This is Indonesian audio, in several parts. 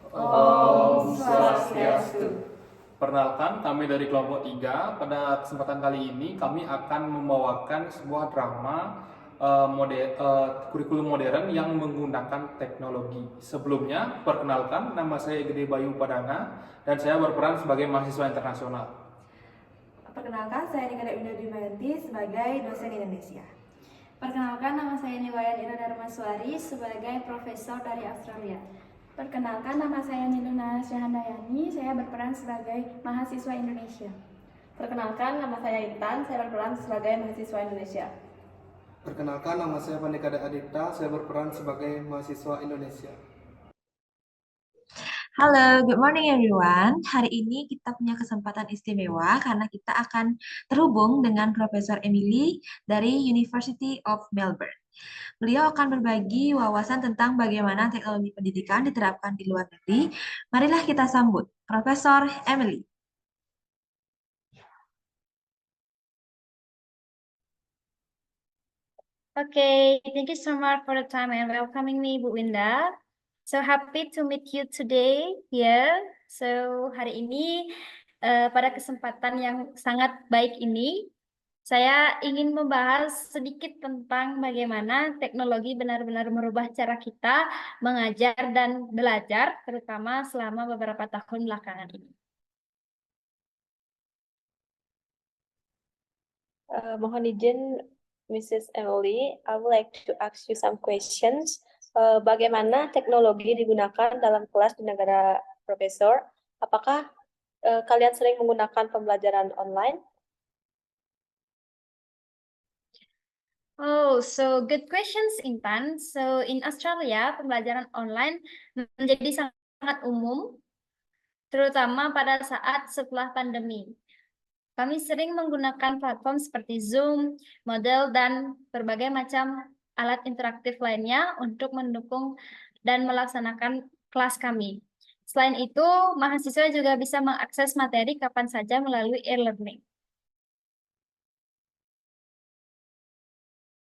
Om Swastiastu. Perkenalkan, kami dari kelompok 3. Pada kesempatan kali ini kami akan membawakan sebuah drama kurikulum modern yang menggunakan teknologi. Sebelumnya, perkenalkan, nama saya Gede Bayu Padana dan saya berperan sebagai mahasiswa internasional. Perkenalkan, saya Nikada Indah Dimayanti sebagai dosen Indonesia. Perkenalkan, nama saya Niwayan Ira Darmaswari sebagai profesor dari Australia. Perkenalkan, nama saya Niluna Syahandayani, saya berperan sebagai mahasiswa Indonesia. Perkenalkan, nama saya Intan, saya berperan sebagai mahasiswa Indonesia. Perkenalkan, nama saya Pandikada Adipta, saya berperan sebagai mahasiswa Indonesia. Halo, good morning everyone. Hari ini kita punya kesempatan istimewa karena kita akan terhubung dengan Profesor Emily dari University of Melbourne. Beliau akan berbagi wawasan tentang bagaimana teknologi pendidikan diterapkan di luar negeri. Marilah kita sambut Profesor Emily. Okay, thank you so much for the time and welcoming me, Bu Winda. So happy to meet you today here. So hari ini pada kesempatan yang sangat baik ini, saya ingin membahas sedikit tentang bagaimana teknologi benar-benar merubah cara kita mengajar dan belajar, terutama selama beberapa tahun belakangan ini. Mohon izin, Mrs. Emily, I would like to ask you some questions. Bagaimana teknologi digunakan dalam kelas di negara Profesor? Apakah kalian sering menggunakan pembelajaran online? Oh, so good questions, Intan. So in Australia, pembelajaran online menjadi sangat umum, terutama pada saat setelah pandemi. Kami sering menggunakan platform seperti Zoom, Moodle, dan berbagai macam alat interaktif lainnya untuk mendukung dan melaksanakan kelas kami. Selain itu, mahasiswa juga bisa mengakses materi kapan saja melalui e-learning.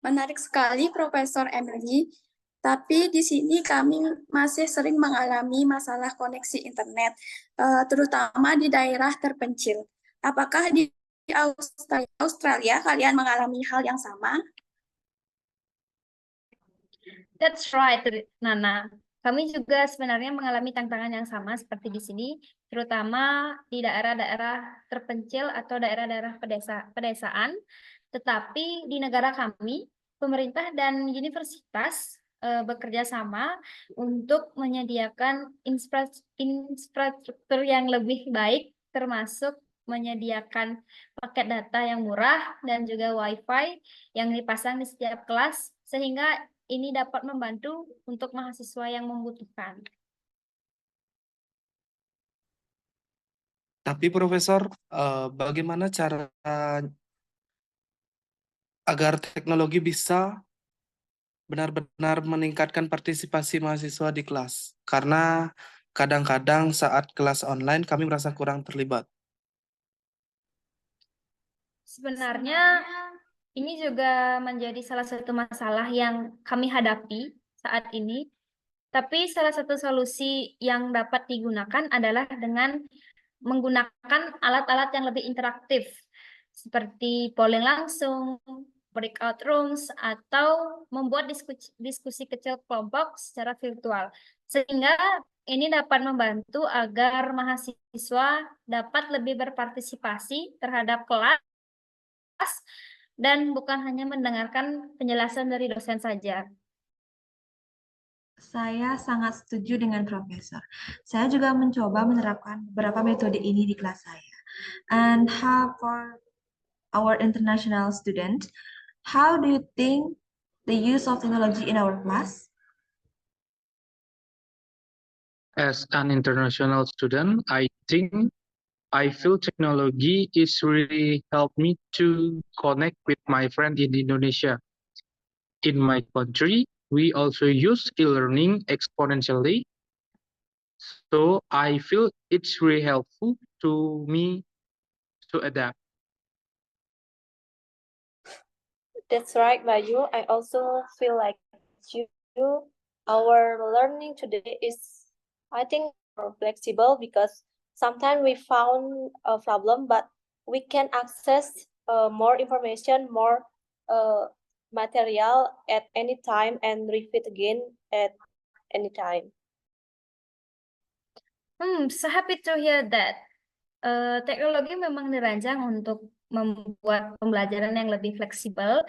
Menarik sekali, Profesor Emily. Tapi di sini kami masih sering mengalami masalah koneksi internet, terutama di daerah terpencil. Apakah di Australia kalian mengalami hal yang sama? That's right, Nana. Kami juga sebenarnya mengalami tantangan yang sama seperti di sini, terutama di daerah-daerah terpencil atau daerah-daerah pedesaan. Tetapi di negara kami, pemerintah dan universitas bekerja sama untuk menyediakan infrastruktur yang lebih baik, termasuk menyediakan paket data yang murah dan juga WiFi yang dipasang di setiap kelas, sehingga ini dapat membantu untuk mahasiswa yang membutuhkan. Tapi Profesor, bagaimana cara agar teknologi bisa benar-benar meningkatkan partisipasi mahasiswa di kelas? Karena kadang-kadang saat kelas online kami merasa kurang terlibat. Sebenarnya ini juga menjadi salah satu masalah yang kami hadapi saat ini. Tapi salah satu solusi yang dapat digunakan adalah dengan menggunakan alat-alat yang lebih interaktif, seperti polling langsung, breakout rooms, atau membuat diskusi kecil kelompok secara virtual. Sehingga ini dapat membantu agar mahasiswa dapat lebih berpartisipasi terhadap kelas dan bukan hanya mendengarkan penjelasan dari dosen saja. Saya sangat setuju dengan Profesor. Saya juga mencoba menerapkan beberapa metode ini di kelas saya. And how for our international student, how do you think the use of technology in our class? As an international student, I feel technology is really helped me to connect with my friend in Indonesia. In my country, we also use e-learning exponentially. So I feel it's really helpful to me to adapt. That's right, Bayu. I also feel like you. Our learning today is, I think, flexible because sometimes we found a problem, but we can access more information, more material at any time and repeat again at any time. So happy to hear that. Teknologi memang dirancang untuk membuat pembelajaran yang lebih fleksibel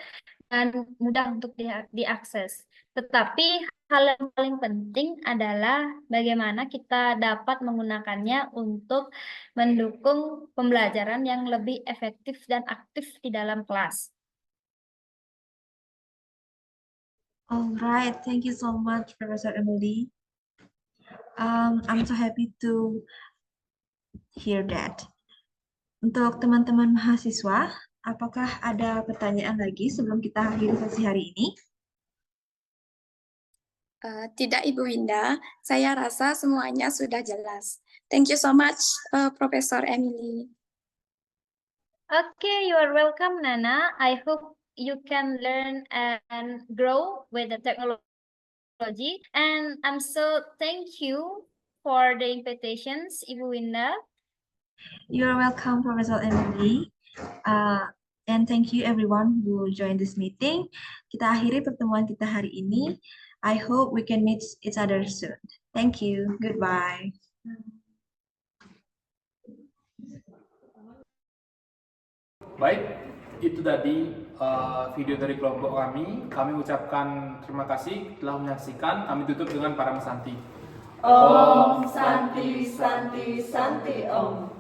dan mudah untuk diakses. Tetapi hal yang paling penting adalah bagaimana kita dapat menggunakannya untuk mendukung pembelajaran yang lebih efektif dan aktif di dalam kelas. Alright, thank you so much, Professor Emily. I'm so happy to hear that. Untuk teman-teman mahasiswa, apakah ada pertanyaan lagi sebelum kita akhiri sesi hari ini? Tidak, Ibu Winda. Saya rasa semuanya sudah jelas. Thank you so much, Profesor Emily. Okay, you are welcome, Nana. I hope you can learn and grow with the technology. And I'm so thank you for the invitations, Ibu Winda. You're welcome, Professor Emily. And thank you everyone who joined this meeting. Kita akhiri pertemuan kita hari ini. I hope we can meet each other soon. Thank you. Goodbye. Baik, itu tadi video dari kelompok kami. Kami ucapkan terima kasih telah menyaksikan. Kami tutup dengan Param Santi. Om Santi Santi Santi Om.